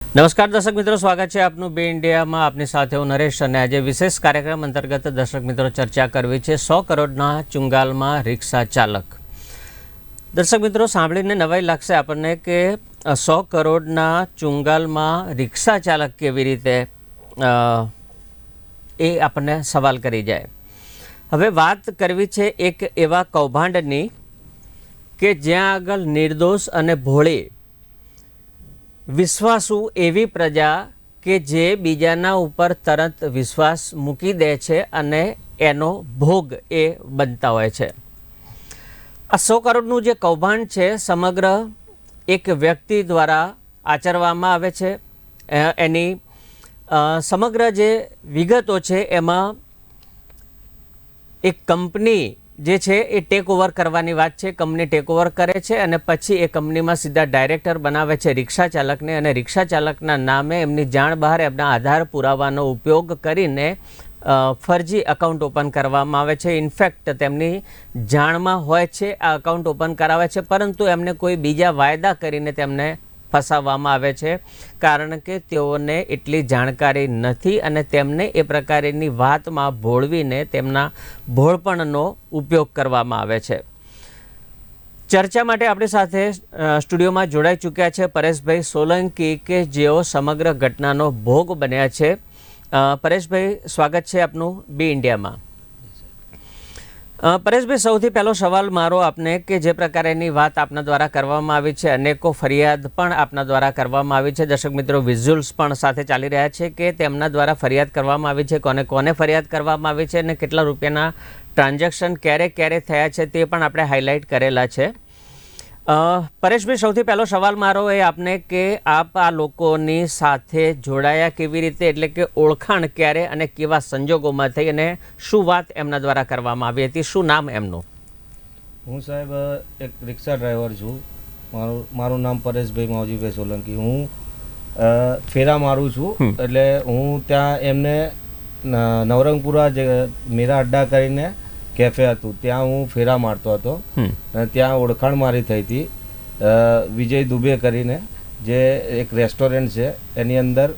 નમસ્કાર દર્શક મિત્રો, સ્વાગત છે આપનું બે ઇન્ડિયામાં. આપની સાથે હું નરેશ અને આજે વિશેષ કાર્યક્રમ અંતર્ગત દર્શક મિત્રો ચર્ચા કરવી છે 100 કરોડના ચુંગાલમાં રિક્ષા ચાલક. દર્શક મિત્રો, સાંભળીને નવાઈ લાગશે આપણને કે 100 કરોડના ચુંગાલમાં રિક્ષા ચાલક કેવી રીતે, એ આપણને સવાલ કરી જાય. હવે વાત કરવી છે એક એવા કૌભાંડની કે જ્યાં આગળ નિર્દોષ અને ભોળી વિશ્વાસુ એવી પ્રજા કે જે બીજાના ઉપર તરત વિશ્વાસ મૂકી દે છે અને એનો ભોગ એ બનતા હોય છે. આ 100 કરોડનું જે કૌભાંડ છે સમગ્ર એક વ્યક્તિ દ્વારા આચરવામાં આવે છે. એની સમગ્ર જે વિગતો છે એમાં એક કંપની જે છે એ ટેક ઓવર કરવાની વાત છે. કંપની ટેક ઓવર કરે છે અને પછી એ કંપનીમાં સીધા ડાયરેક્ટર બનાવે છે રિક્ષા ચાલકને, અને રિક્ષા ચાલકના નામે એમની જાણ બહાર એમના આધાર પુરાવાનો ઉપયોગ કરીને ફરજી એકાઉન્ટ ઓપન કરવામાં આવે છે. ઇનફેક્ટ તેમની જાણમાં હોય છે આ એકાઉન્ટ ઓપન કરાવે છે, પરંતુ એમને કોઈ બીજા વાયદા કરીને તેમને ફસાવવામાં આવે છે, કારણ કે તેઓને એટલી જાણકારી નથી અને તેમને એ પ્રકારની વાતમાં ભોળવીને તેમના ભોળપણનો ઉપયોગ કરવામાં આવે છે. ચર્ચા માટે આપણી સાથે સ્ટુડિયોમાં જોડાઈ ચૂક્યા છે પરેશભાઈ સોલંકી, કે જેઓ સમગ્ર ઘટનાનો ભોગ બન્યા છે. પરેશભાઈ, સ્વાગત છે આપનું બી ઇન્ડિયામાં. પરેશભાઈ, સૌથી પહેલો સવાલ મારો આપને કે જે પ્રકારેની વાત આપના દ્વારા કરવામાં આવી છે, અનેકો ફરિયાદ પણ આપના દ્વારા કરવામાં આવી છે. દર્શક મિત્રો, વિઝ્યુઅલ્સ પણ સાથે ચાલી રહ્યા છે કે તેમના દ્વારા ફરિયાદ કરવામાં આવી છે, કોને કોને ફરિયાદ કરવામાં આવી છે અને કેટલા રૂપિયાના ટ્રાન્ઝેક્શન ક્યારે થયા છે તે પણ આપણે હાઇલાઇટ કરેલા છે. પરેશભાઈ, સૌથી પહેલો સવાલ મારો એ આપને કે આપ આ લોકોની સાથે જોડાયા કેવી રીતે, એટલે કે ઓળખાણ ક્યારે અને કેવા સંજોગોમાં થઈ અને શું વાત એમના દ્વારા કરવામાં આવી હતી, શું નામ એમનું? હું સાહેબ એક રિક્ષા ડ્રાઈવર છું. મારું નામ પરેશભાઈ માવજીભાઈ સોલંકી. હું ફેરા મારું છું, એટલે હું ત્યાં એમને નવરંગપુરા મેરા અડ્ડા કરીને કેફે હતું, ત્યાં હું ફેરા મારતો હતો અને ત્યાં ઓળખાણ મારી થઈ હતી વિજય દુબે કરીને, જે એક રેસ્ટોરન્ટ છે એની અંદર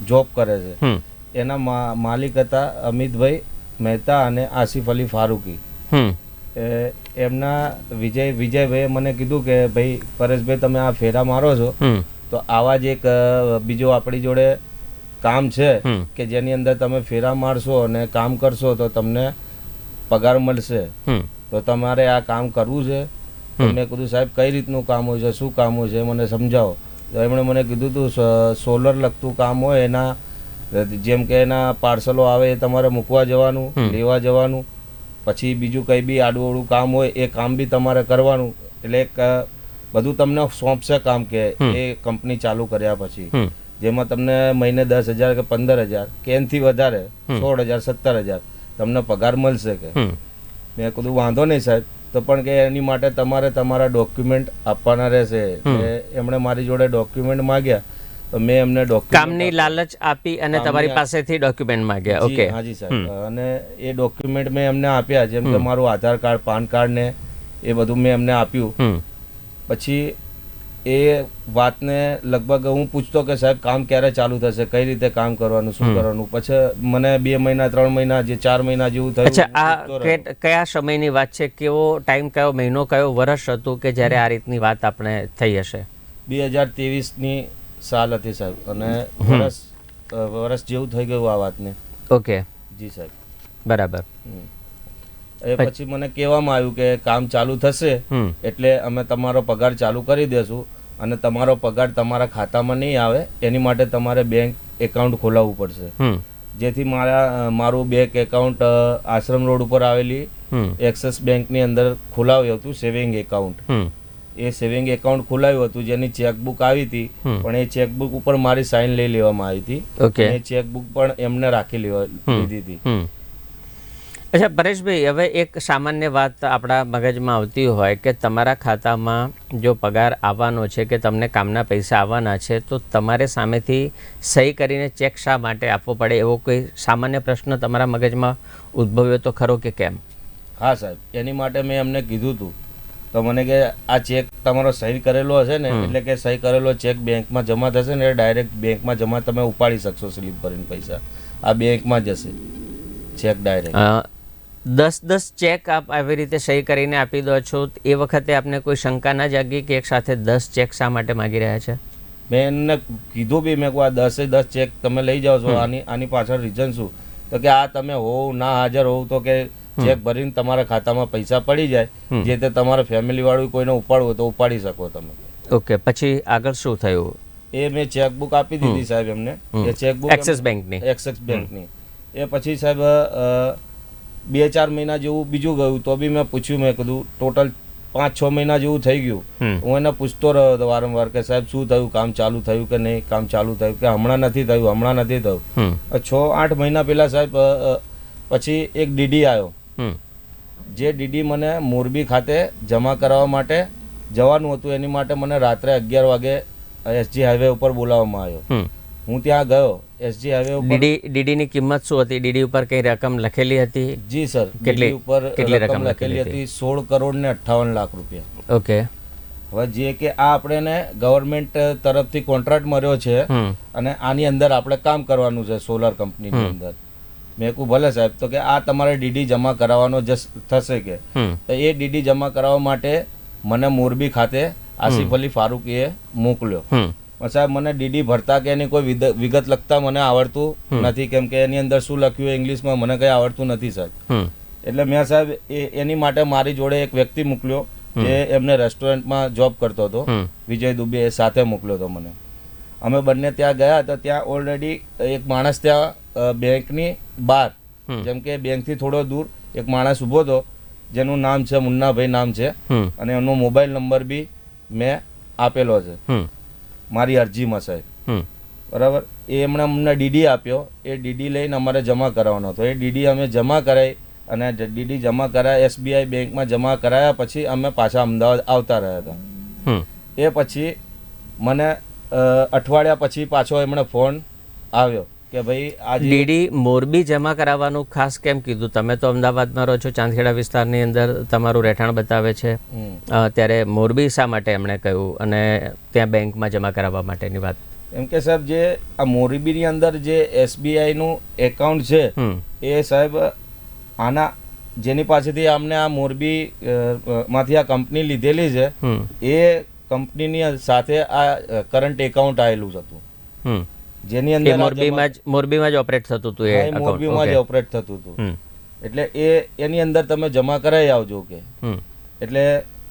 જોબ કરે છે. એના માલિક હતા અમિતભાઈ મહેતા અને આસિફ અલી ફારૂકી. એમના વિજયભાઈએ મને કીધું કે ભાઈ પરેશભાઈ, તમે આ ફેરા મારો છો તો આવા જ એક બીજો આપણી જોડે કામ છે કે જેની અંદર તમે ફેરા મારશો અને કામ કરશો તો તમને પગાર મળશે, તો તમારે આ કામ કરવું છે. મેં કીધું સાહેબ કઈ રીતનું કામ હોય છે, શું કામ હોય છે, મને સમજાવો. તો એમણે મને કીધું હતું સોલર લગતું કામ હોય, એના જેમ કે એના પાર્સલો આવે એ તમારે મૂકવા જવાનું, લેવા જવાનું, પછી બીજું કંઈ બી આડું કામ હોય એ કામ બી તમારે કરવાનું. એટલે બધું તમને સોંપશે કામ કે એ કંપની ચાલુ કર્યા પછી, જેમાં તમને મહિને 10,000 કે 15,000 કે એનાથી વધારે 16,000 17,000 તમને પગાર મળશે. કે મેં કીધું વાંધો નહીં સાહેબ, તો પણ કે એની માટે તમારે તમારા ડોક્યુમેન્ટ આપવાના રહેશે. એમણે મારી જોડે ડોક્યુમેન્ટ માંગ્યા, તો મેં એમને કામની લાલચ આપી અને તમારી પાસેથી ડોક્યુમેન્ટ માંગ્યા. ઓકે, હાજી સાહેબ. અને એ ડોક્યુમેન્ટ મેં એમને આપ્યા, જેમ કે મારું આધાર કાર્ડ, પાન કાર્ડ ને એ બધું મેં એમને આપ્યું. પછી એ વાતને લગભગ હું પૂછતો કે સાહેબ કામ ક્યારે ચાલુ થશે, કઈ રીતે કામ કરવાનું, શું કરવાનું. પછી મને 2 મહિના 3 મહિના જે 4 મહિના જેવું થયું. આ કયા સમયની વાત છે, કેવો ટાઈમ, કયો મહિનો, કયો વર્ષ હતું કે જ્યારે આ રીતની વાત આપણે થઈ હશે? 2023ની સાલ હતી સાહેબ, અને વર્ષ જેવું થઈ ગયું આ વાતને. ઓકે, જી સાહેબ, બરાબર. એ પછી મને કહેવામાં આવ્યું કે કામ ચાલુ થશે એટલે અમે તમારો પગાર ચાલુ કરી દેશું, અને તમારો પગાર તમારા ખાતામાં નહીં આવે એની માટે તમારે બેંક એકાઉન્ટ ખોલાવવું પડશે. જેથી મારું બેંક એકાઉન્ટ આશ્રમ રોડ ઉપર આવેલી એક્સિસ બેંકની અંદર ખોલાવ્યું હતું, સેવિંગ એકાઉન્ટ. એ સેવિંગ એકાઉન્ટ ખોલાવ્યું હતું, જેની ચેકબુક આવી હતી, પણ એ ચેકબુક ઉપર મારી સાઇન લઈ લેવામાં આવી હતી. એ ચેકબુક પણ એમને રાખી લીધી હતી. અચ્છા પરેશભાઈ, હવે એક સામાન્ય વાત આપણા મગજમાં આવતી હોય કે તમારા ખાતામાં જો પગાર આવવાનો છે કે તમને કામના પૈસા આવવાના છે, તો તમારે સામેથી સહી કરીને ચેક શા માટે આપવો પડે, એવો કોઈ સામાન્ય પ્રશ્ન તમારા મગજમાં ઉદ્ભવ્યો તો ખરો કે કેમ? હા સાહેબ, એની માટે મેં એમને કીધું હતું. તો મને કે આ ચેક તમારો સહી કરેલો હશે ને એટલે કે સહી કરેલો ચેક બેંકમાં જમા થશે ને ડાયરેક્ટ બેંકમાં જમા તમે ઉપાડી શકશો સ્લીપ ભરીને પૈસા આ બેંકમાં જશે ચેક ડાયરેક્ટ 10 ચેક આપ આવી રીતે સહી કરીને આપી દો છો એ વખતે આપને કોઈ શંકા ના જાગી કે એક સાથે 10 ચેક શા માટે માગી રહ્યા છે? મેં એમને કીધું બી મેં કહું આ 10 ચેક તમે લઈ જાઓ છો આની પાછળ રીઝન શું તો કે આ તમે હોવ ના હાજર હોવ તો કે ચેક ભરીને તમારા ખાતામાં પૈસા પડી જાય જે તે તમારા ફેમિલી વાળું કોઈને ઉપાડવું તો ઉપાડી શકો તમે. ઓકે, પછી આગળ શું થયું? એ મેં ચેકબુક આપી દીધી સાહેબ એમને. એ ચેકબુક એક્સિસ બેંકની એ પછી સાહેબ 2-4 મહિના જેવું બીજું ગયું તો બી મેં પૂછ્યું મેં કીધું ટોટલ 5-6 મહિના જેવું થઈ ગયું. હું એને પૂછતો રહ્યો હતો વારંવાર કે સાહેબ શું થયું, કામ ચાલુ થયું કે નહીં, કામ ચાલુ થયું કે હમણાં નથી થયું. 6-8 મહિના પહેલા સાહેબ પછી એક ડીડી આવ્યો જે ડીડી મને મોરબી ખાતે જમા કરાવવા માટે જવાનું હતું. એની માટે મને રાત્રે 11 વાગે એસજી હાઈવે ઉપર બોલાવવામાં આવ્યો. હું ત્યાં ગયો. એસજી હાઈવે ઉપર ડીડી ની કિંમત શું હતી? ડીડી ઉપર કઈ રકમ લખેલી હતી? જી સર, ડીડી ઉપર કેટલી રકમ લખેલી હતી? 16 કરોડ ને 58 લાખ રૂપિયા. ઓકે. હવે જે કે આ આપણે ગવર્મેન્ટ તરફથી કોન્ટ્રાક્ટ મળ્યો છે અને આની અંદર આપણે કામ કરવાનું છે સોલર કંપનીની અંદર. મેં કહું ભલે સાહેબ, તો કે આ તમારે ડીડી જમા કરાવવાનો થશે કે તો એ ડીડી જમા કરાવવા માટે મને મોરબી ખાતે આસિફ અલી ફારૂકીએ મોકલ્યો. સાહેબ મને ડીડી ભરતા કે એની કોઈ વિગત લખતા મને આવડતું નથી કેમ કે એની અંદર શું લખ્યું ઇંગ્લિશમાં મને કંઈ આવડતું નથી સાહેબ. એટલે મેં સાહેબ એની માટે મારી જોડે એક વ્યક્તિ મોકલ્યો જે એમને રેસ્ટોરન્ટમાં જોબ કરતો હતો, વિજય દુબે, સાથે મોકલ્યો હતો મને. અમે બંને ત્યાં ગયા તો ત્યાં ઓલરેડી એક માણસ ત્યાં બેંકની બહાર જેમ કે બેંકથી થોડો દૂર એક માણસ ઊભો હતો જેનું નામ છે મુન્નાભાઈ નામ છે અને એનો મોબાઈલ નંબર બી મેં આપેલો છે મારી અરજીમાં સાહેબ. બરાબર. એ એમણે અમને ડીડી આપ્યો. એ ડીડી લઈને અમારે જમા કરાવવાનો હતો. એ ડીડી અમે જમા કરાવી અને ડીડી જમા કરાયા SBI બેંકમાં જમા કરાયા પછી અમે પાછા અમદાવાદ આવતા રહ્યા હતા. એ પછી મને અઠવાડિયા પછી પાછો એમણે ફોન આવ્યો કે ભાઈ આ ડીડી મોરબી જમા કરાવવાનું ખાસ કેમ કીધું? તમે તો અમદાવાદમાં રહો છો, ચાંદખેડા વિસ્તારની અંદર તમારું રહેઠાણ બતાવે છે, ત્યારે મોરબી શા માટે એમણે કહ્યું અને ત્યાં બેંકમાં જમા કરાવવા માટેની વાત? એમ કે સાહેબ જે આ મોરબીની અંદર જે SBI નું એકાઉન્ટ છે એ સાહેબ આના જેની પાસેથી અમને આ મોરબી માંથી આ કંપની લીધેલી છે એ કંપનીની સાથે આ કરંટ એકાઉન્ટ આવેલું હતું જેની અંદર મોરબીમાં જ ઓપરેટ થતું હતું. એ મોરબીમાં જ ઓપરેટ થતું હતું. એટલે એની અંદર તમે જમા કરાવી આવજો કે એટલે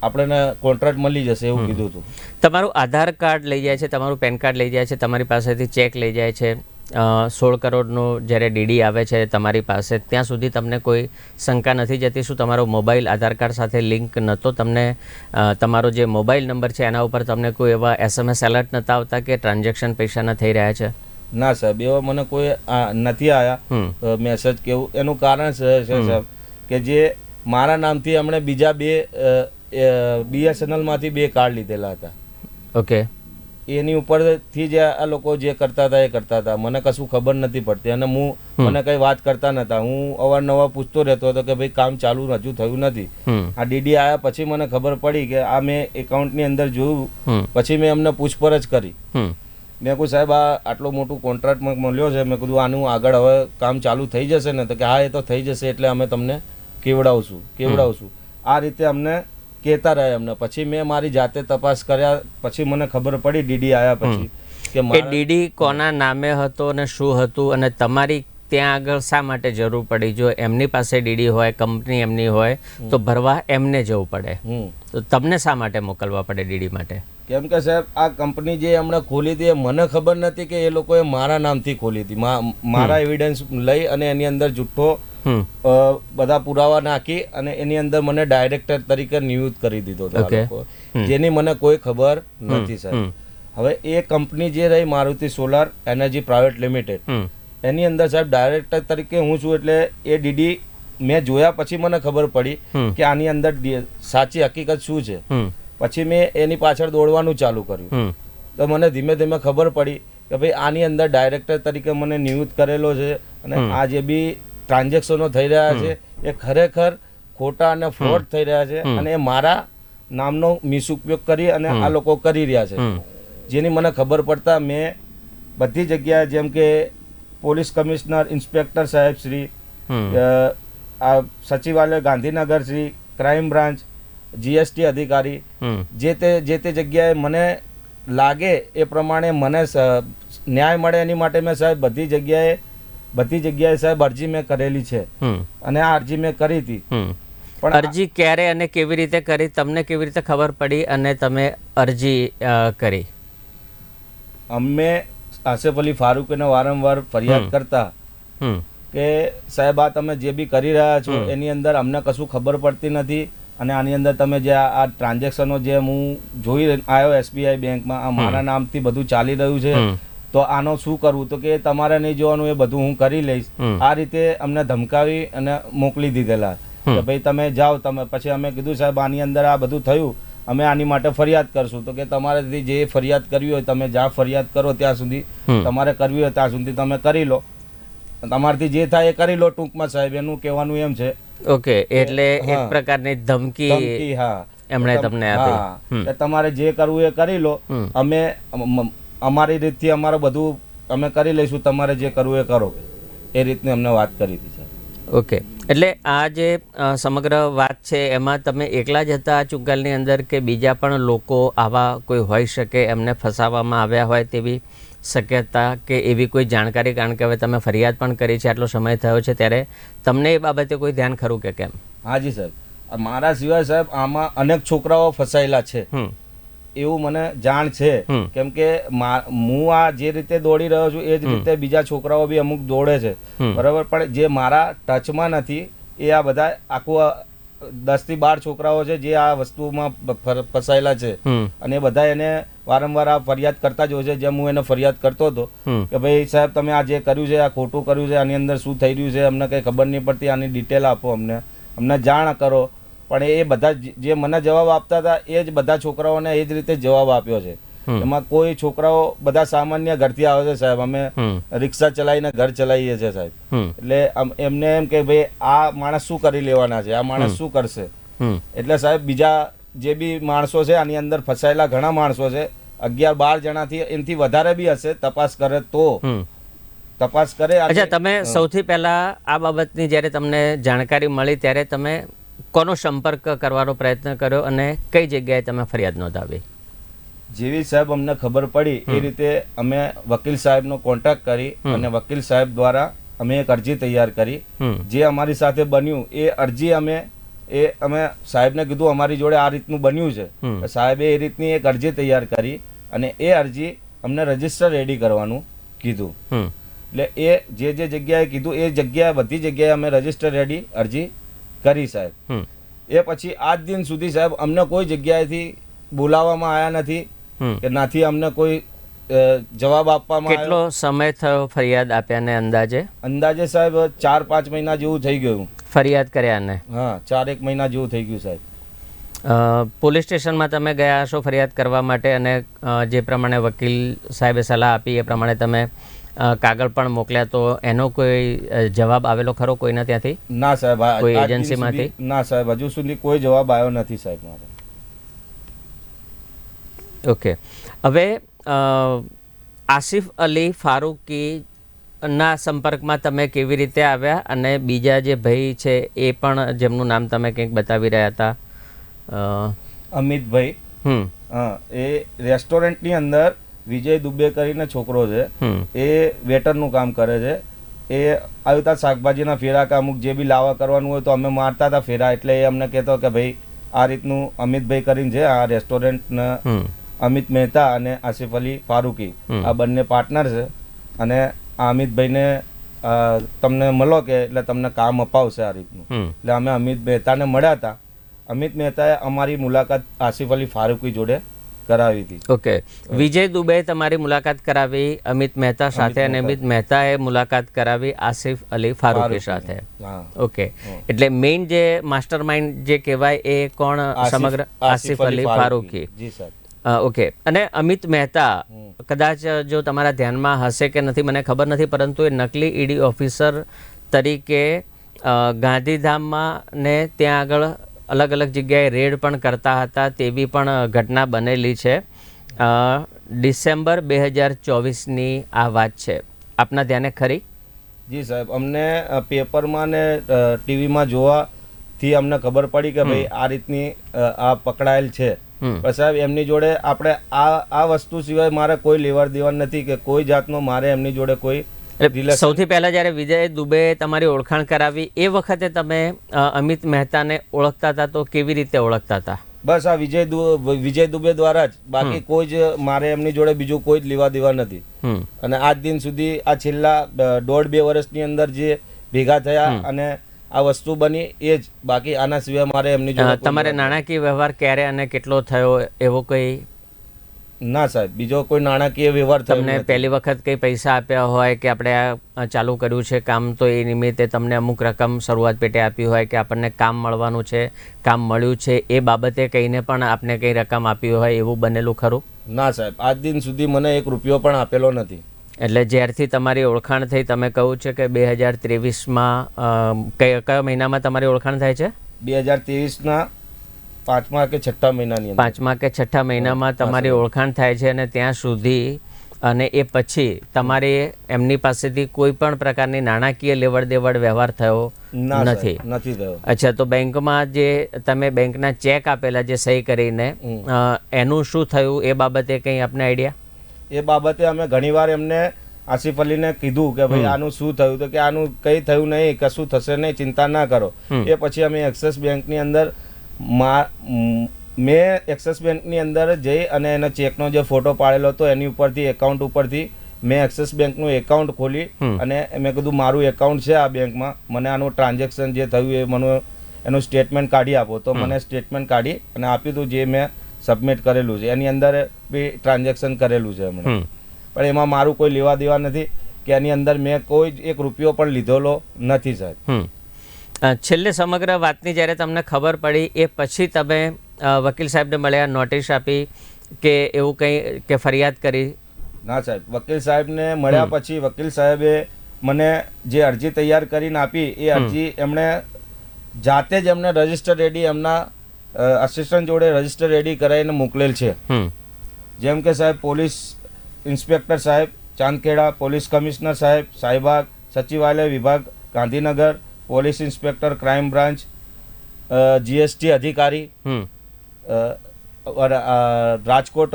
આપણને કોન્ટ્રાક્ટ મળી જશે એવું કીધું હતું. તમારું આધાર કાર્ડ લઈ જાય છે, તમારું પેન કાર્ડ લઈ જાય છે, તમારી પાસેથી ચેક લઈ જાય છે, 16 કરોડનું જ્યારે ડીડી આવે છે તમારી પાસે, ત્યાં સુધી તમને કોઈ શંકા નથી જતી? શું તમારો મોબાઈલ આધાર કાર્ડ સાથે લિંક નહોતો? તમને તમારો જે મોબાઈલ નંબર છે એના ઉપર તમને કોઈ એવા SMS એલર્ટ નહોતા આવતા કે ટ્રાન્ઝેક્શન પૈસાના થઈ રહ્યા છે? ના સાહેબ, એવા મને કોઈ નથી આવ્યા મેસેજ કેવું. એનું કારણ છે સાહેબ કે જે મારા નામથી હમણાં બીજા 2 BSNL માંથી 2 કાર્ડ લીધેલા હતા. ઓકે. એની ઉપરથી જે આ લોકો જે કરતા હતા એ કરતા હતા. મને કશું ખબર નથી પડતી અને મને કઈ વાત કરતા નતા. હું અવારનવાર પૂછતો રહેતો હતો કે ભાઈ કામ ચાલુ હજુ થયું નથી. આ ડીડી આવ્યા પછી મને ખબર પડી કે આ મેં એકાઉન્ટની અંદર જોયું પછી મેં એમને પૂછપરછ કરી. મેં કહ્યું સાહેબ આ આટલો મોટું કોન્ટ્રાક્ટ મળ્યો છે, મેં કીધું આનું આગળ હવે કામ ચાલુ થઈ જશે ને? તો કે હા એ તો થઈ જશે એટલે અમે તમને કેવડાવશું. આ રીતે અમને કહેતા રહ્યા એમને. પછી મેં મારી જાતે તપાસ કર્યા પછી મને ખબર પડી ડીડી આવ્યા પછી કે ડીડી કોના નામે હતો અને શું હતું અને તમારી ત્યાં આગળ શા માટે જરૂર પડી? જો એમની પાસે ડીડી હોય, કંપની એમની હોય તો ભરવા એમને જવું પડે, તો તમને શા માટે મોકલવા પડે ડીડી માટે? કેમ કે સાહેબ આ કંપની જે એમણે ખોલી હતી એ મને ખબર નથી કે એ લોકોએ મારા નામથી ખોલી હતી. મારા એવિડન્સ લઈ અને એની અંદર જુઠ્ઠો બધા પુરાવા નાખી અને એની અંદર મને ડાયરેક્ટર તરીકે નિયુક્ત કરી દીધો હતો જેની મને કોઈ ખબર નથી સાહેબ. હવે એ કંપની જે રહી Maruti solar energy private limited એની અંદર સાહેબ ડાયરેક્ટર તરીકે હું છું. એટલે એ ડીડી મેં જોયા પછી મને ખબર પડી કે આની અંદર સાચી હકીકત શું છે. પછી મેં એની પાછળ દોડવાનું ચાલુ કર્યું તો મને ધીમે ધીમે ખબર પડી કે ભાઈ આની અંદર ડાયરેક્ટર તરીકે મને નિયુક્ત કરેલો છે અને આ જે બી ટ્રાન્ઝેક્શનો થઈ રહ્યા છે એ ખરેખર ખોટા અને ફ્રોડ થઈ રહ્યા છે અને એ મારા નામનો મિસઉપયોગ કરી અને આ લોકો કરી રહ્યા છે, જેની મને ખબર પડતા મેં બધી જગ્યાએ જેમ કે પોલીસ કમિશનર, ઇન્સ્પેક્ટર સાહેબ શ્રી, આ સચિવાલય Gandhinagar Shri, crime branch, GST અધિકારી, જે તે જગ્યાએ મને લાગે એ પ્રમાણે મને ન્યાય મળે એની માટે મેં સાહેબ બધી જગ્યાએ સાહેબ અરજી મેં કરેલી છે અને આ અરજી મેં કરી હતી. પણ અરજી ક્યારે અને કેવી રીતે કરી, તમને કેવી રીતે ખબર પડી અને તમે અરજી કરી? અમે આસિફ અલી ફારૂકીને વારંવાર ફરિયાદ કરતા કે સાહેબ આ તમે જે બી કરી રહ્યા છો એની અંદર અમને કશું ખબર પડતી નથી અને આની અંદર તમે જે આ ટ્રાન્ઝેક્શનો જે હું જોઈ આવ્યો SBI બેંકમાં આ મારા નામથી બધું ચાલી રહ્યું છે, તો આનો શું કરવું? તો કે તમારે નહીં જોવાનું, એ બધું હું કરી લઈશ. આ રીતે અમને ધમકાવી અને મોકલી દીધેલા કે ભાઈ તમે જાઓ. તમે પછી અમે કીધું સાહેબ આની અંદર આ બધું થયું, અમે આની માટે ફરિયાદ કરશું. તો કે તમારેથી જે ફરિયાદ કરવી હોય તમે જ્યાં ફરિયાદ કરો ત્યાં સુધી તમારે કરવી હોય ત્યાં સુધી તમે કરી લો, તમારાથી જે થાય એ કરી લો. ટૂંકમાં સાહેબ એનું કહેવાનું એમ છે. ઓકે, એટલે એક પ્રકારની ધમકી હા એમણે તમને આપી કે તમારે જે કરવું એ કરી લો, અમે અમારી રીતથી અમારું બધું અમે કરી લઈશું, તમારે જે કરવું એ કરો, એ રીતની અમને વાત કરી હતી સાહેબ. ઓકે, એટલે આ જે સમગ્ર વાત છે એમાં તમે એકલા જ હતા ચુંગાલની અંદર કે બીજા પણ લોકો આવા કોઈ હોઈ શકે, એમને ફસાવવામાં આવ્યા હોય તેવી શક્યતા કે એવી કોઈ જાણકારી? કારણ કે હવે તમે ફરિયાદ પણ કરી છે, આટલો સમય થયો છે, ત્યારે તમને એ બાબતે કોઈ ધ્યાન ખરું કે કેમ? હાજી સાહેબ, મારા સિવાય સાહેબ આમાં અનેક છોકરાઓ ફસાયેલા છે એવું મને જાણ છે. કેમ કે હું આ જે રીતે દોડી રહ્યો છું એ જ રીતે બીજા છોકરાઓ બી અમુક દોડે છે, બરાબર. પણ જે મારા ટચમાં નથી એ આ બધા આખું 10 થી 12 છોકરાઓ છે જે આ વસ્તુમાં ફસાયેલા છે અને બધા એને વારંવાર આ ફરિયાદ કરતા જ હોય છે. જેમ હું એને ફરિયાદ કરતો હતો કે ભાઈ સાહેબ તમે આ જે કર્યું છે આ ખોટું કર્યું છે, આની અંદર શું થઈ રહ્યું છે અમને કંઈ ખબર નહીં પડતી, આની ડિટેલ આપો, અમને જાણ કરો. પણ એ બધા જે મને જવાબ આપતા હતા એ જ બધા છોકરાઓને એ જ રીતે જવાબ આપ્યો છે. એમાં કોઈ છોકરાઓ બધા સામાન્ય ઘરથી આવે છે સાહેબ, અમે રિક્ષા ચલાવીને ઘર ચલાવીએ છીએ સાહેબ. એટલે એમને એમ કે ભાઈ આ માણસ શું કરી લેવાના છે, આ માણસ શું કરશે. એટલે સાહેબ બીજા જે બી માણસો છે આની અંદર ફસાયેલા ઘણા માણસો છે, 11-12 જણાથી એનાથી વધારે બી હશે. તપાસ કરે તો તપાસ કરે. અચ્છા, તમે સૌથી પહેલા આ બાબતની જ્યારે તમને જાણકારી મળી ત્યારે તમે કોનો સંપર્ક કરવાનો પ્રયત્ન કર્યો અને કઈ જગ્યાએ તમે ફરિયાદ નોંધાવી? જેવી સાહેબ અમને ખબર પડી એ રીતે અમે વકીલ સાહેબનો કોન્ટેક્ટ કરી અને વકીલ સાહેબ દ્વારા અમે એક અરજી તૈયાર કરી. જે અમારી સાથે બન્યું એ અરજી અમે સાહેબને કીધું અમારી જોડે આ રીતનું બન્યું છે. સાહેબે એ રીતની એક અરજી તૈયાર કરી અને એ અરજી અમને રજીસ્ટર રેડી કરવાનું કીધું. એટલે એ જે જગ્યાએ કીધું એ જગ્યાએ બધી જગ્યાએ અમે રજીસ્ટર રેડી અરજી કરી સાહેબ. એ પછી આજ દિન સુધી સાહેબ અમને કોઈ જગ્યાએથી બોલાવવામાં આવ્યા નથી કે નાથી અમને કોઈ જવાબ આપવામાં આવ્યો. કેટલો સમય થયો ફરિયાદ આપ્યા ને અંદાજે સાહેબ 4-5 મહિના જેવું થઈ ગયું ફરિયાદ કર્યા ને? હા, 4-1 મહિના જેવું થઈ ગયું સાહેબ. પોલીસ સ્ટેશનમાં તમે ગયા હશો ફરિયાદ કરવા માટે અને જે પ્રમાણે વકીલ સાહેબે સલાહ આપી એ પ્રમાણે તમે કાગળ પણ મોકલ્યા, તો એનો કોઈ જવાબ આવેલો ખરો કોઈના ત્યાંથી? ના સાહેબ, કોઈ એજન્સીમાંથી? ના સાહેબ, હજુ સુધી કોઈ જવાબ આવ્યો નથી સાહેબ મારે. ઓકે, હવે આસિફ અલી ફારૂકી ના સંપર્કમાં તમે કેવી રીતે આવ્યા અને બીજા જે ભાઈ છે એ પણ જેમનું નામ તમે કંઈક બતાવી રહ્યા હતા? અમિતભાઈ, એ રેસ્ટોરન્ટની અંદર વિજય દુબે કરીને છોકરો છે, એ વેટરનું કામ કરે છે. એ આવતા શાકભાજીના ફેરા કે અમુક જે બી લાવા કરવાનું હોય તો અમે મારતા હતા ફેરા. એટલે એ અમને કહેતો કે ભાઈ આ રીતનું અમિતભાઈ કરીને છે, આ રેસ્ટોરન્ટના અમિત મહેતા અને આસિફ અલી ફારૂકી આ બંને પાર્ટનર છે અને આ અમિતભાઈને તમને મળો કે એટલે તમને કામ અપાવશે આ રીતનું. એટલે અમે અમિત મહેતાને મળ્યા હતા. અમિત મહેતાએ અમારી મુલાકાત આસિફ અલી ફારૂકી જોડે કરાવી હતી. ઓકે, વિજય દુબે તમારી મુલાકાત કરાવી અમિત મહેતા સાથે અને અમિત મહેતાએ મુલાકાત કરાવી આસિફ અલી ફારૂકી સાથે. ઓકે, એટલે મેઇન જે માસ્ટર માઇન્ડ જે કહેવાય એ કોણ? સમગ્ર આસિફ અલી ફારૂકી. જી સર. ઓકે, અને અમિત મહેતા કદાચ જો તમારા ધ્યાનમાં હશે કે નથી મને ખબર નથી, પરંતુ એ નકલી ઈડી ઓફિસર તરીકે ગાંધીધામમાં ને ત્યાં આગળ અલગ અલગ જગ્યાએ રેડ પણ કરતા હતા તેવી પણ ઘટના બનેલી છે. ડિસેમ્બર 2024ની આ વાત છે. આપના ધ્યાને ખરી? જી સાહેબ, અમને પેપરમાં ને ટીવીમાં જોવાથી અમને ખબર પડી કે ભાઈ આ રીતની આ પકડાયેલ છે. પણ સાહેબ એમની જોડે આપણે આ વસ્તુ સિવાય મારે કોઈ લેવડ દેવડ નથી કે કોઈ જાતનો મારે એમની જોડે કોઈ સૌથી પહેલા જ્યારે વિજય દુબે તમારી ઓળખાણ કરાવી એ વખતે તમે અમિત મહેતાને ઓળખતા હતા તો કેવી રીતે ઓળખતા હતા? બસ આ વિજય દુબે દ્વારા જ, બાકી કોઈ જ મારે એમની જોડે બીજું કોઈ જ લેવા દેવા નથી. અને આજ દિન સુધી આ છેલ્લા 1.5-2 વર્ષની અંદર જે ભેગા થયા અને આ વસ્તુ બની એ જ, બાકી આના સિવાય મારે એમની જોડે તમારે નાણાકીય વ્યવહાર ક્યારે અને કેટલો થયો એવો કોઈ? ના સાહેબ, બીજો કોઈ નાણાકીય વ્યવહાર તમને પહેલી વખત કંઈ પૈસા આપ્યા હોય કે આપણે આ ચાલુ કર્યું છે કામ તો એ નિમિત્તે તમને અમુક રકમ શરૂઆત પેટે આપી હોય કે આપણને કામ મળવાનું છે, કામ મળ્યું છે એ બાબતે કહીને પણ આપને કંઈ રકમ આપી હોય એવું બનેલું ખરું? ના સાહેબ, આજ દિન સુધી મને 1 રૂપિયો પણ આપેલો નથી. એટલે જ્યારથી તમારી ઓળખાણ થઈ તમે કહ્યું છે કે 2023માં કયા મહિનામાં તમારી ઓળખાણ થાય છે? 2023ના 5મા કે 6મા મહિનાની અંદર. 5મા કે 6મા મહિનામાં તમારી ઓળખાણ થાય છે અને ત્યાં સુધી અને એ પછી તમારે એમની પાસેથી કોઈ પણ પ્રકારની નાણાકીય લેવડ દેવડ વ્યવહાર થયો નથી? નથી થયો. અચ્છા, તો બેંકમાં જે તમે બેંકના ચેક આપેલા જે સહી કરીને એનું શું થયું એ બાબતે કંઈ આપને આઈડિયા? એ બાબતે અમે ઘણીવાર એમને આસિફ અલીને કીધું કે ભાઈ આનું શું થયું, તો કે આનું કંઈ થયું નહીં, કશું થશે નહીં, ચિંતા ના કરો. એ પછી અમે એક્સિસ બેંકની અંદર મેં એક્સિસ બેંકની અંદર જઈ અને એના ચેકનો જે ફોટો પાડેલો હતો એની ઉપરથી એકાઉન્ટ ઉપરથી મેં એક્સિસ બેંકનું એકાઉન્ટ ખોલી અને મેં કીધું મારું એકાઉન્ટ છે આ બેંકમાં, મને આનું ટ્રાન્ઝેક્શન જે થયું એ મને એનું સ્ટેટમેન્ટ કાઢી આપો. તો મને સ્ટેટમેન્ટ કાઢી અને આપ્યું હતું જે મેં સબમિટ કરેલું છે એની અંદર બી ટ્રાન્ઝેક્શન કરેલું છે એમણે. પણ એમાં મારું કોઈ લેવા દેવા નથી કે એની અંદર મેં કોઈ 1 રૂપિયો પણ લીધેલો નથી સાહેબ. છેલ્લે સમગ્ર વાતની જ્યારે તમને ખબર પડી એ પછી તમે વકીલ સાહેબને મળ્યા, નોટિસ આપી કે એવું કંઈ કે ફરિયાદ કરી? ના સાહેબ, વકીલ સાહેબને મળ્યા પછી વકીલ સાહેબે મને જે અરજી તૈયાર કરીને આપી એ અરજી એમણે જાતે જ એમને રજિસ્ટર રેડી એમના અસિસ્ટન્ટ જોડે રજિસ્ટર રેડી કરાવીને મોકલેલ છે. જેમ કે સાહેબ પોલીસ ઇન્સ્પેક્ટર સાહેબ ચાંદખેડા, પોલીસ કમિશનર સાહેબ સાહેબાગ, સચિવાલય વિભાગ Gandhinagar, police inspector crime branch, GST અધિકારી, રાજકોટ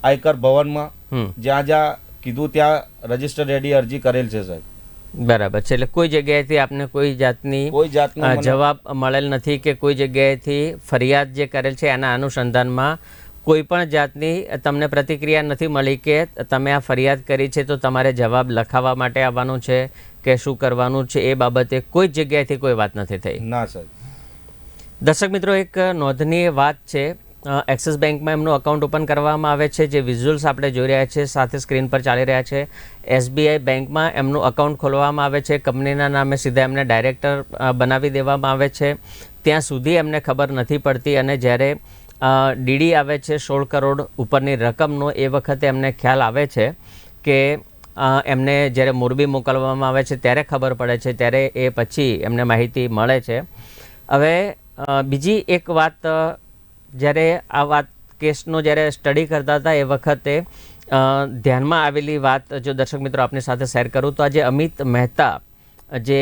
આયકર ભવનમાં, જ્યાં જ્યાં કીધું ત્યાં રજિસ્ટર રેડી અરજી કરેલ છે સાહેબ. બરાબર છે. એટલે કોઈ જગ્યાએથી આપને કોઈ જાતનો જવાબ મળેલ નથી કે કોઈ જગ્યાએથી ફરિયાદ જે કરેલ છે એના અનુસંધાનમાં કોઈ પણ જાતની તમને પ્રતિક્રિયા નથી મળી કે તમે આ ફરિયાદ કરી છે તો તમારે જવાબ લખાવવા માટે આવવાનું છે કે શું કરવાનું છે એ બાબતે કોઈ જગ્યાએથી કોઈ વાત નથી થઈ? ના સાહેબ. દર્શક મિત્રો, એક નોંધનીય વાત છે, એક્સિસ બેંકમાં એમનું અકાઉન્ટ ઓપન કરવામાં આવે છે. જે વિઝ્યુઅલ્સ આપણે જોઈ રહ્યા છે સાથે સ્ક્રીન પર ચાલી રહ્યા છે, SBI બેંકમાં એમનું અકાઉન્ટ ખોલવામાં આવે છે. કંપનીના નામે સીધા એમને ડાયરેક્ટર બનાવી દેવામાં આવે છે. ત્યાં સુધી એમને ખબર નથી પડતી અને જ્યારે ડીડી આવે છે 16 કરોડ ઉપરની રકમનો એ વખતે એમને ખ્યાલ આવે છે કે એમને જ્યારે મોરબી મોકલવામાં આવે છે ત્યારે ખબર પડે છે, ત્યારે એ પછી એમને માહિતી મળે છે. હવે બીજી એક વાત, જ્યારે આ વાત કેસનો જ્યારે સ્ટડી કરતા હતા એ વખતે ધ્યાનમાં આવેલી વાત જો દર્શક મિત્રો આપની સાથે શેર કરું તો આજે અમિત મહેતા જે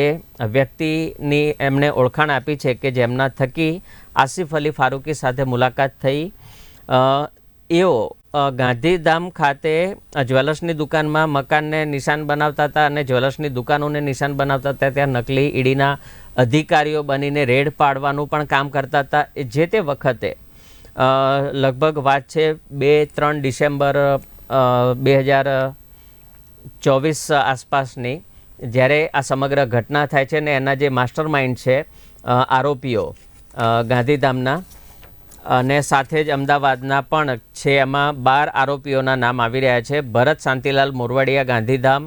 વ્યક્તિની એમણે ઓળખાણ આપી છે કે જેમના થકી આસિફ અલી ફારૂકી સાથે મુલાકાત થઈ, એઓ ગાંધીધામ ખાતે જ્વેલર્સની દુકાનમાં મકાનને નિશાન બનાવતા હતા અને જ્વેલર્સની દુકાનોને નિશાન બનાવતા હતા. ત્યાં નકલી ઈડીના અધિકારીઓ બનીને રેડ પાડવાનું પણ કામ કરતા હતા. જે તે વખતે લગભગ વાત છે 2-3 ડિસેમ્બર 2024 આસપાસની, જ્યારે આ સમગ્ર ઘટના થાય છે ને એના જે માસ્ટર માઇન્ડ છે આરોપીઓ ગાંધીધામના અને સાથે જ અમદાવાદના પણ છે, એમાં 12 આરોપીઓના નામ આવી રહ્યા છે. ભરત શાંતિલાલ મોરવાડિયા ગાંધીધામ,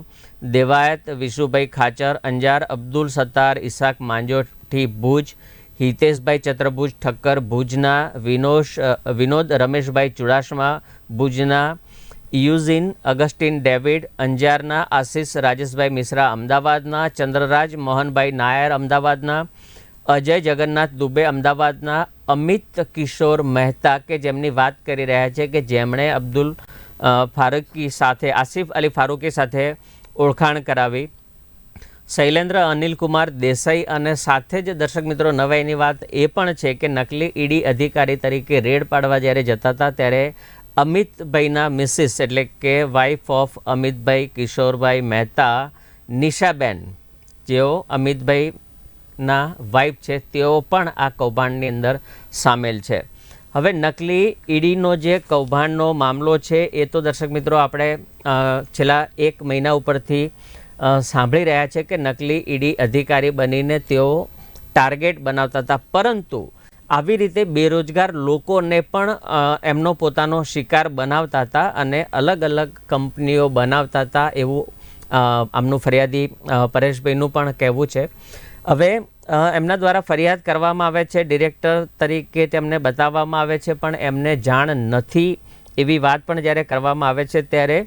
દેવાયત વિશુભાઈ ખાચર અંજાર, અબ્દુલ સત્તાર ઇસાક માંજોઠી ભુજ, હિતેશભાઈ ચત્રભુજ ઠક્કર ભુજના, વિનોદ રમેશભાઈ ચુડાસમા ભુજના, યુઝિન અગસ્ટિન ડેવિડ અંજારના, આશિષ રાજેશભાઈ મિશ્રા અમદાવાદના, ચંદ્રરાજ મોહનભાઈ નાયર અમદાવાદના, અજય જગન્નાથ દુબે અમદાવાદના અમિત કિશોર મહેતા કે જેમની વાત કરી રહ્યા છે કે જેમણે અબ્દુલ ફારૂકી સાથે આસિફ અલી ફારૂકી સાથે ઓળખાણ કરાવી. શૈલેન્દ્ર અનિલકુમાર દેસાઈ અને સાથે જ દર્શક મિત્રો નવાઈની વાત એ પણ છે કે નકલી ઈડી અધિકારી તરીકે રેડ પાડવા જ્યારે જતા હતા ત્યારે અમિતભાઈના મિસિસ એટલે કે વાઇફ ઓફ અમિતભાઈ કિશોરભાઈ મહેતા નિશાબેન જેઓ અમિતભાઈના વાઇફ છે તેઓ પણ આ કૌભાંડની અંદર સામેલ છે. હવે નકલી ઈડીનો જે કૌભાંડનો મામલો છે એ તો દર્શક મિત્રો આપણે છેલ્લા 1 મહિના ઉપરથી સાંભળી રહ્યા છે કે નકલી ઈડી અધિકારી બનીને તેઓ ટાર્ગેટ બનાવતા હતા, પરંતુ આવી રીતે બેરોજગાર લોકોને પણ એમનો પોતાનો શિકાર બનાવતા હતા અને અલગ અલગ કંપનીઓ બનાવતા હતા એવું આમનું ફરિયાદી પરેશભાઈનું પણ કહેવું છે. હવે એમના દ્વારા ફરિયાદ કરવામાં આવે છે, ડિરેક્ટર તરીકે તેમને બતાવવામાં આવે છે, પણ એમને જાણ નથી એવી વાત પણ જ્યારે કરવામાં આવે છે ત્યારે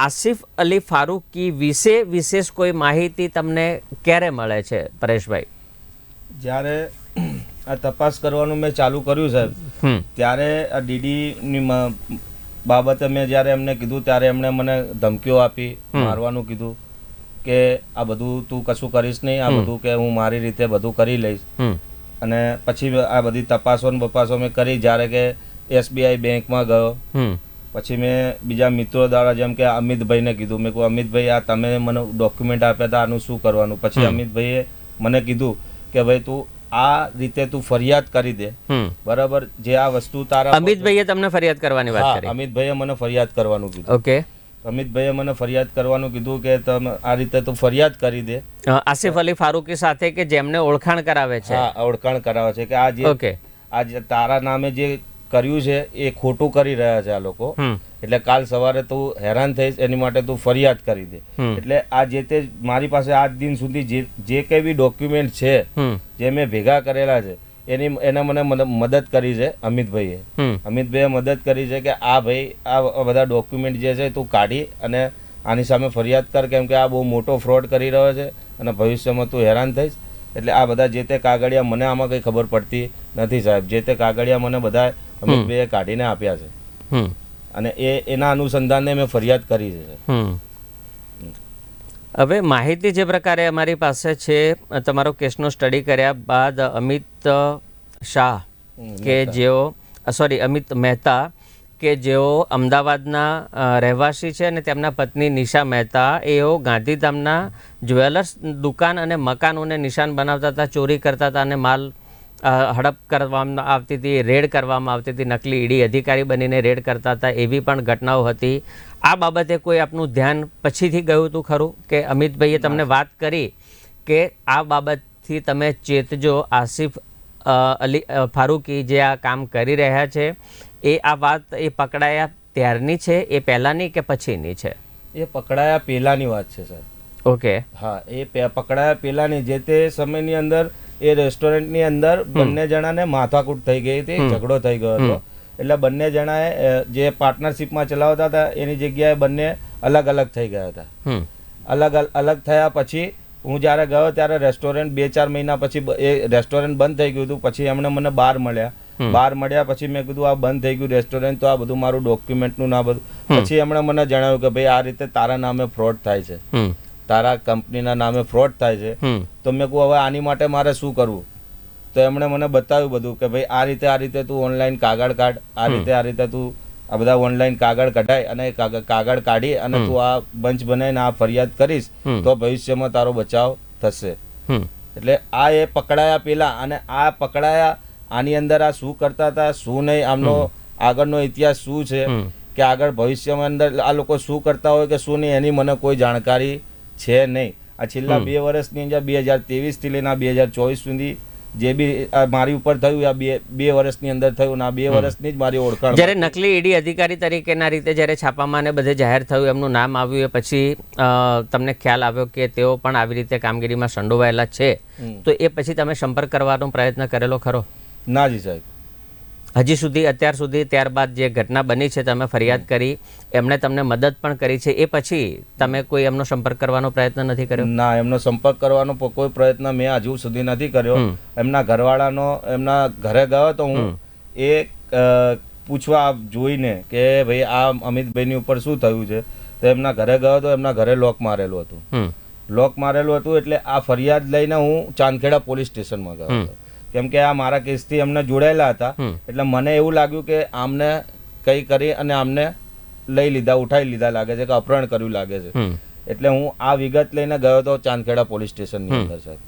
આસિફ અલી ફારૂકી વિશે વિશેષ કોઈ માહિતી તમને ક્યારે મળે છે પરેશભાઈ? જ્યારે આ તપાસ કરવાનું મેં ચાલુ કર્યું સાહેબ, ત્યારે આ ડીડીની બાબતે મેં જ્યારે એમને કીધું ત્યારે એમણે મને ધમકીઓ આપી, મારવાનું કીધું કે આ બધું તું કશું કરીશ નહીં, આ બધું કે હું મારી રીતે બધું કરી લઈશ. અને પછી આ બધી તપાસો ને બપાસો મેં કરી. જ્યારે કે SBI બેંકમાં ગયો, પછી મેં બીજા મિત્રો દ્વારા જેમ કે અમિતભાઈને કીધું, મેં કહ્યું અમિતભાઈ આ તમે મને ડોક્યુમેન્ટ આપ્યા હતા, આનું શું કરવાનું? પછી અમિતભાઈએ મને કીધું કે ભાઈ તું આ રીતે તું ફરિયાદ કરી દે, બરાબર? જે આ વસ્તુ તારા અમિતભાઈએ તમને ફરિયાદ કરવાની વાત કરી? અમિતભાઈએ મને ફરિયાદ કરવાનું કીધું. ઓકે, અમિતભાઈએ મને ફરિયાદ કરવાનું કીધું કે તમે આ રીતે તું ફરિયાદ કરી દે આસિફ અલી ફારૂકી સાથે કે જેમને ઓળખાણ કરાવે છે. હા, ઓળખાણ કરાવે છે કે આ જે તારા નામે જે કર્યું છે એ ખોટું કરી રહ્યા છે આ લોકો, એટલે કાલ સવારે તું હેરાન થઈશ એની માટે તું ફરિયાદ કરી દે. એટલે આ જે તે મારી પાસે આજ દિન સુધી જે કઈ બી ડોક્યુમેન્ટ છે જે મેં ભેગા કરેલા છે એને મને મદદ કરી છે અમિતભાઈએ. અમિતભાઈએ મદદ કરી છે કે આ ભાઈ આ બધા ડોક્યુમેન્ટ જે છે તું કાઢી અને આની સામે ફરિયાદ કર, કેમ કે આ બહુ મોટો ફ્રોડ કરી રહ્યો છે અને ભવિષ્યમાં તું હેરાન થઈશ. એટલે આ બધા જે તે કાગળિયા મને આમાં કંઈ ખબર પડતી નથી સાહેબ. જે તે કાગળિયા મને બધા અમિતભાઈએ કાઢીને આપ્યા છે અને એના અનુસંધાને મેં ફરિયાદ કરી છે. હવે માહિતી જે પ્રકારે અમારી પાસે છે, તમારો કેસનો સ્ટડી કર્યા બાદ અમિત શાહ કે જેઓ અમિત મહેતા કે જેઓ અમદાવાદના રહેવાસી છે અને તેમના પત્ની નિશા મહેતા એઓ ગાંધીધામના જ્વેલર્સ દુકાન અને મકાનોને નિશાન બનાવતા હતા, ચોરી કરતા હતા અને માલ હડપ કરવામાં આવતી હતી, રેડ કરવામાં આવતી હતી, નકલી ઈડી અધિકારી બનીને રેડ કરતા હતા, એવી પણ ઘટનાઓ હતી. આ બાબતે કોઈ આપનું ધ્યાન પછીથી ગયું હતું ખરું કે અમિતભાઈએ તમને વાત કરી કે આ બાબતથી તમે ચેતજો, આસિફ અલી ફારૂકી જે આ કામ કરી રહ્યા છે એ આ વાત એ પકડાયા ત્યારની છે, એ પહેલાંની કે પછીની છે? એ પકડાયા પહેલાંની વાત છે સર. ઓકે, હા, એ પકડાયા પહેલાંની. જે તે સમયની અંદર એ રેસ્ટોરન્ટની અંદર બંને જણાને માથાકૂટ થઈ ગઈ હતી, ઝઘડો થઈ ગયો હતો. એટલે બંને જણાએ જે પાર્ટનરશિપમાં ચલાવતા હતા એની જગ્યાએ બંને અલગ અલગ થઈ ગયા હતા. અલગ થયા પછી હું જ્યારે ગયો ત્યારે રેસ્ટોરન્ટ 2-4 મહિના પછી એ રેસ્ટોરન્ટ બંધ થઈ ગયું હતું. પછી એમણે મને બહાર મળ્યા પછી મેં કીધું આ બંધ થઈ ગયું રેસ્ટોરન્ટ, તો આ બધું મારું ડોક્યુમેન્ટનું ના બધું. પછી એમણે મને જણાવ્યું કે ભાઈ આ રીતે તારા નામે ફ્રોડ થાય છે, તારા કંપનીના નામે ફ્રોડ થાય છે. તો મેં કહું હવે આની માટે મારે શું કરવું? તો એમણે મને બતાવ્યું બધું કે ભાઈ આ રીતે તું ઓનલાઈન કાગળ કાઢ, આ રીતે તું આ બધા ઓનલાઈન કાગળ કઢાય અને કાગળ કાઢી અને તું આ બંચ બનાવીને આ ફરિયાદ કરીશ તો ભવિષ્યમાં તારો બચાવ થશે. એટલે આ એ પકડાયા પેલા અને આ પકડાયા આની અંદર આ શું કરતા હતા શું નહીં, આમનો આગળનો ઇતિહાસ શું છે કે આગળ ભવિષ્યમાં અંદર આ લોકો શું કરતા હોય કે શું નહીં એની મને કોઈ જાણકારી છે નહીં. આ છેલ્લા 2 વર્ષની અંદર 2023 થી લઈને 2024 સુધી જે બી મારી ઉપર થયું આ 2 વર્ષની અંદર થયું ને આ 2 વર્ષની જ મારી ઓળખાણ. જ્યારે નકલી ઈડી અધિકારી તરીકેના રીતે જ્યારે છાપામાં ને બધે જાહેર થયું, એમનું નામ આવ્યું, એ પછી તમને ખ્યાલ આવ્યો કે તેઓ પણ આવી રીતે કામગીરીમાં સંડોવાયેલા છે, તો એ પછી તમે સંપર્ક કરવાનો પ્રયત્ન કરેલો ખરો? ના જી સાહેબ. હજી સુધી અત્યાર સુધી ત્યારબાદ જે ઘટના બની છે, તમે ફરિયાદ કરી, એમણે તમને મદદ પણ કરી છે, એ પછી તમે કોઈ એમનો સંપર્ક કરવાનો પ્રયત્ન નથી કર્યો? ના, એમનો સંપર્ક કરવાનો કોઈ પ્રયત્ન મેં હજુ સુધી નથી કર્યો. એમના ઘરવાળાનો એમના ઘરે ગયો તો હું એ પૂછવા જોઈને કે ભાઈ આ અમિતભાઈની ઉપર શું થયું છે, તો એમના ઘરે ગયો તો એમના ઘરે લોક મારેલું હતું. લોક મારેલું હતું એટલે આ ફરિયાદ લઈને હું ચાંદખેડા પોલીસ સ્ટેશનમાં ગયો હતો, કેમ કે આ મારા કેસથી એમને જોડાયેલા હતા. એટલે મને એવું લાગ્યું કે આમને કંઈ કરી અને આમને લઈ લીધા, ઉઠાવી લીધા લાગે છે, કે અપહરણ કર્યું લાગે છે. એટલે હું આ વિગત લઈને ગયો હતો ચાંદખેડા પોલીસ સ્ટેશનની અંદર. સાહેબ,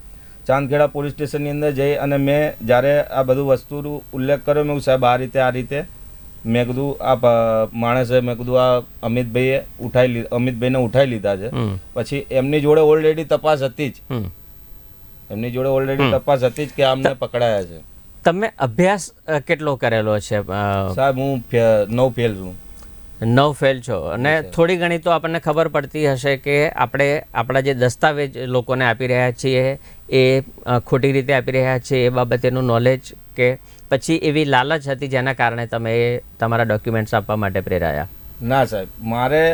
ચાંદખેડા પોલીસ સ્ટેશનની અંદર જઈ અને મેં જ્યારે આ બધું વસ્તુનો ઉલ્લેખ કર્યો, મેં સાહેબ આ રીતે મેં કીધું આ માણસે, મેં કીધું આ અમિતભાઈને ઉઠાવી લીધા છે. પછી એમની જોડે ઓલરેડી તપાસ હતી જ, એમની જોડે ઓલરેડી તપાસ હતી જ કે આમને પકડાયા છે. તમે અભ્યાસ કેટલો કરેલો છે? સાહેબ હું 9 ફેલ છું. 9 ફેલ છો, અને થોડી ઘણી તો આપણને ખબર પડતી હશે કે આપણે આપણા જે દસ્તાવેજ લોકોને આપી રહ્યા છીએ એ ખોટી રીતે આપી રહ્યા છીએ, એ બાબતેનું નોલેજ, કે પછી એવી લાલચ હતી જેના કારણે તમે તમારા ડોક્યુમેન્ટ્સ આપવા માટે પ્રેરાયા? ના સાહેબ, મારે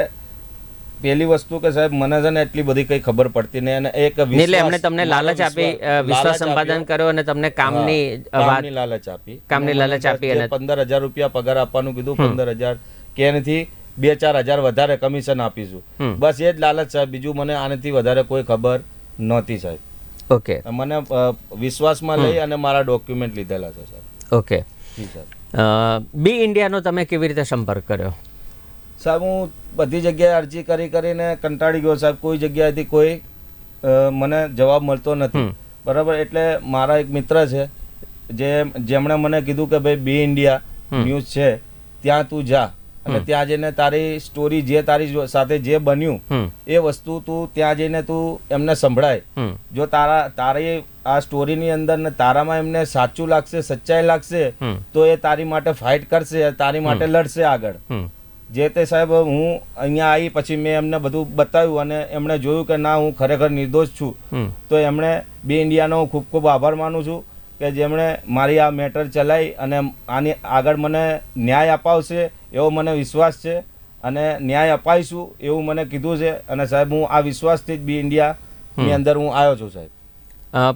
પહેલી વસ્તુ કે સાહેબ મને છે ને એટલી બધી કઈ ખબર પડતી નહીં, અને એક એટલે એમને તમને લાલચ આપી, વિશ્વાસ સંપાદન કર્યો અને તમને કામની લાલચ આપી, અને 15,000 રૂપિયા પગાર આપવાનું કીધું. 15,000 કે એનાથી 2-4 હજાર વધારે કમિશન આપીશું, બસ એ જ લાલચ સાહેબ. બીજું મને આનાથી વધારે કોઈ ખબર નહોતી સાહેબ. ઓકે, મને વિશ્વાસમાં લઈ અને મારા ડોક્યુમેન્ટ લીધેલા છે સાહેબ. ઓકે, બી ઇન્ડિયાનો તમે કેવી રીતે સંપર્ક કર્યો? સાહેબ હું બધી જગ્યાએ અરજી કરીને કંટાળી ગયો સાહેબ. કોઈ જગ્યાએથી કોઈ મને જવાબ મળતો નથી, બરાબર. એટલે મારા એક મિત્ર છે જેમણે મને કીધું કે ભાઈ બી ઇન્ડિયા ન્યૂઝ છે, ત્યાં તું જા અને ત્યાં જઈને તારી સ્ટોરી, જે તારી સાથે જે બન્યું એ વસ્તુ તું ત્યાં જઈને તું એમને સંભળાય. જો તારી આ સ્ટોરીની અંદર ને તારામાં એમને સાચું લાગશે, સચ્ચાઈ લાગશે, તો એ તારી માટે ફાઇટ કરશે, તારી માટે લડશે આગળ. જે તે સાહેબ હું અહીંયા આવી પછી મેં એમને બધું બતાવ્યું અને એમણે જોયું કે ના, હું ખરેખર નિર્દોષ છું. તો એમણે બી ઇન્ડિયાનો હું ખૂબ ખૂબ આભાર માનું છું કે જેમણે મારી આ મેટર ચલાવી અને આની આગળ મને ન્યાય અપાવશે એવો મને વિશ્વાસ છે, અને ન્યાય અપાઈશું એવું મને કીધું છે. અને સાહેબ હું આ વિશ્વાસથી જ બી ઇન્ડિયાની અંદર હું આવ્યો છું સાહેબ.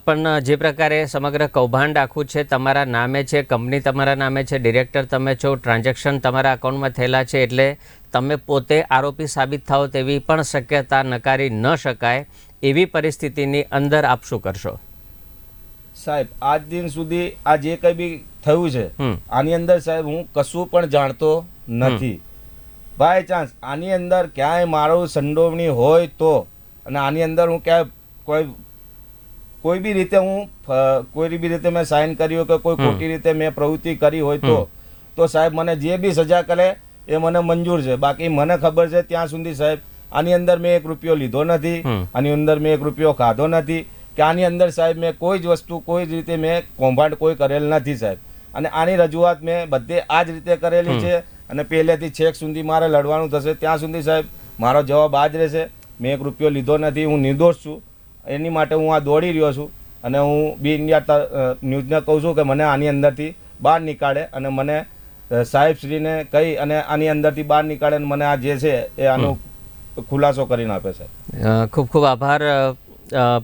પણ જે પ્રકારે સમગ્ર કૌભાંડ આખું છે, તમારા નામે છે, કંપની તમારા નામે છે, ડિરેક્ટર તમે છો, ટ્રાન્ઝેક્શન તમારા અકાઉન્ટમાં થયેલા છે, એટલે તમે પોતે આરોપી સાબિત થાઓ તેવી પણ શક્યતા નકારી ન શકાય. એવી પરિસ્થિતિની અંદર આપ શું કરશો? સાહેબ આજ દિન સુધી આ જે કંઈ બી થયું છે આની અંદર સાહેબ હું કશું પણ જાણતો નથી. બાય ચાન્સ આની અંદર ક્યાંય મારું સંડોવણી હોય તો, અને આની અંદર હું ક્યાંય કોઈ બી રીતે મેં સાઇન કર્યું કે કોઈ ખોટી રીતે મેં પ્રવૃત્તિ કરી હોય તો સાહેબ મને જે બી સજા કરે એ મને મંજૂર છે. બાકી મને ખબર છે ત્યાં સુધી સાહેબ આની અંદર મેં 1 રૂપિયો લીધો નથી, આની અંદર મેં 1 રૂપિયો ખાધો નથી, કે આની અંદર સાહેબ મેં કોઈ જ વસ્તુ કોઈ જ રીતે મેં કૌભાંડ કોઈ કરેલ નથી સાહેબ. અને આની રજૂઆત મેં બધે આ જ રીતે કરેલી છે, અને પહેલેથી છેક સુધી મારે લડવાનું થશે ત્યાં સુધી સાહેબ મારો જવાબ આ જ રહેશે. મેં 1 રૂપિયો લીધો નથી, હું નિર્દોષ છું. એની માટે હું આ દોડી રહ્યો છું, અને હું બી ઇન્ડિયા ન્યૂઝને કહું છું કે મને આની અંદરથી બહાર નીકાળે, અને મને સાહેબશ્રીને કહી અને આની અંદરથી બહાર નીકાળે અને મને આ જે છે એ આનો ખુલાસો કરીને આપે છે. ખૂબ ખૂબ આભાર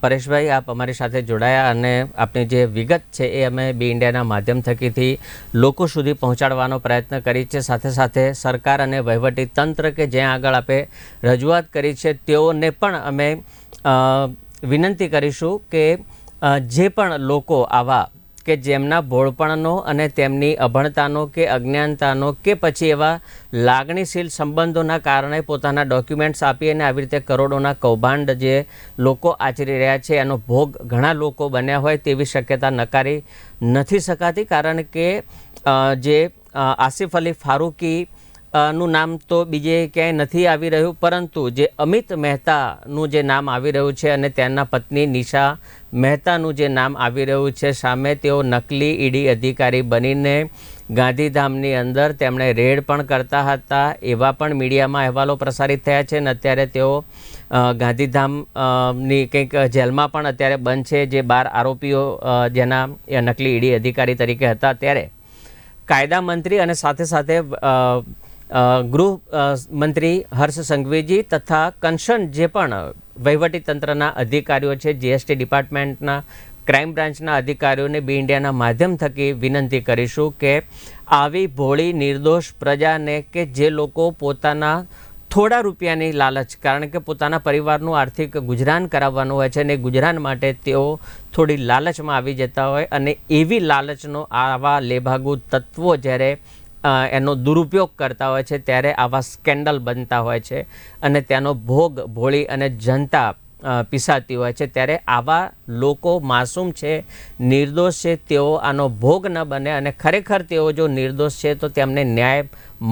પરેશભાઈ, આપ અમારી સાથે જોડાયા અને આપની જે વિગત છે એ અમે બી ઇન્ડિયાના માધ્યમ થકીથી લોકો સુધી પહોંચાડવાનો પ્રયત્ન કરી છે. સાથે સાથે સરકાર અને વહીવટી તંત્ર કે જ્યાં આગળ આપે રજૂઆત કરી છે તેઓને પણ અમે વિનંતી કરીશું કે જે પણ લોકો આવા કે જેમના ભોળપણનો અને તેમની અભણતાનો કે અજ્ઞાનતાનો કે પછી એવા લાગણીશીલ સંબંધોના કારણે પોતાના ડોક્યુમેન્ટ્સ આપી અને આવી રીતે કરોડોના કૌભાંડ જે લોકો આચરી રહ્યા છે એનો ભોગ ઘણા લોકો બન્યા હોય તેવી શક્યતા નકારી નથી શકાતી. કારણ કે જે આસિફ અલી ફારૂકી નું નામ તો બીજે ક્યાંય નથી આવી રહ્યું, પરંતુ જે અમિત મહેતાનું જે નામ આવી રહ્યું છે અને તેમના પત્ની નિશા મહેતાનું જે નામ આવી રહ્યું છે સામે, તેઓ નકલી ઈડી અધિકારી બનીને ગાંધીધામની અંદર તેમણે રેડ પણ કરતા હતા એવા પણ મીડિયામાં અહેવાલો પ્રસારિત થયા છે. અને અત્યારે તેઓ ગાંધીધામની કંઈક જેલમાં પણ અત્યારે બંધ છે, જે 12 આરોપીઓ જેના નકલી ઈડી અધિકારી તરીકે હતા. ત્યારે કાયદા મંત્રી અને સાથે સાથે ગૃહ મંત્રી હર્ષ સંઘવીજી તથા કન્સર્ન જે પણ વહીવટીતંત્રના અધિકારીઓ છે, જીએસટી ડિપાર્ટમેન્ટના, ક્રાઇમ બ્રાન્ચના અધિકારીઓને બી ઇન્ડિયાના માધ્યમ થકી વિનંતી કરીશું કે આવી ભોળી નિર્દોષ પ્રજાને કે જે લોકો પોતાના થોડા રૂપિયાની લાલચ, કારણ કે પોતાના પરિવારનું આર્થિક ગુજરાન કરાવવાનું હોય છે અને ગુજરાન માટે તેઓ થોડી લાલચમાં આવી જતા હોય અને એવી લાલચનો આવા લેભાગુ તત્વો જ્યારે એનો દુરુપયોગ કરતા હોય છે ત્યારે આવા સ્કેન્ડલ બનતા હોય છે અને તેનો ભોગ ભોળી અને જનતા પીસાતી હોય છે. ત્યારે આવા લોકો માસૂમ છે, નિર્દોષ છે, તેઓ આનો ભોગ ન બને અને ખરેખર તેઓ જો નિર્દોષ છે તો તેમને ન્યાય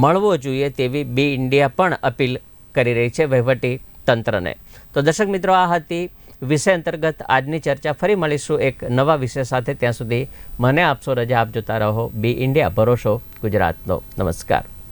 મળવો જોઈએ તેવી બી ઇન્ડિયા પણ અપીલ કરી રહી છે વહીવટી તંત્રને. તો દર્શક મિત્રો, આ હતી વિષય અંતર્ગત આજની ચર્ચા. ફરી મળીશું એક નવા વિષય સાથે. ત્યાં સુધી મને આપશો રજા. આપ જોતા રહો બી ઇન્ડિયા, ભરોસો ગુજરાતનો. નમસ્કાર.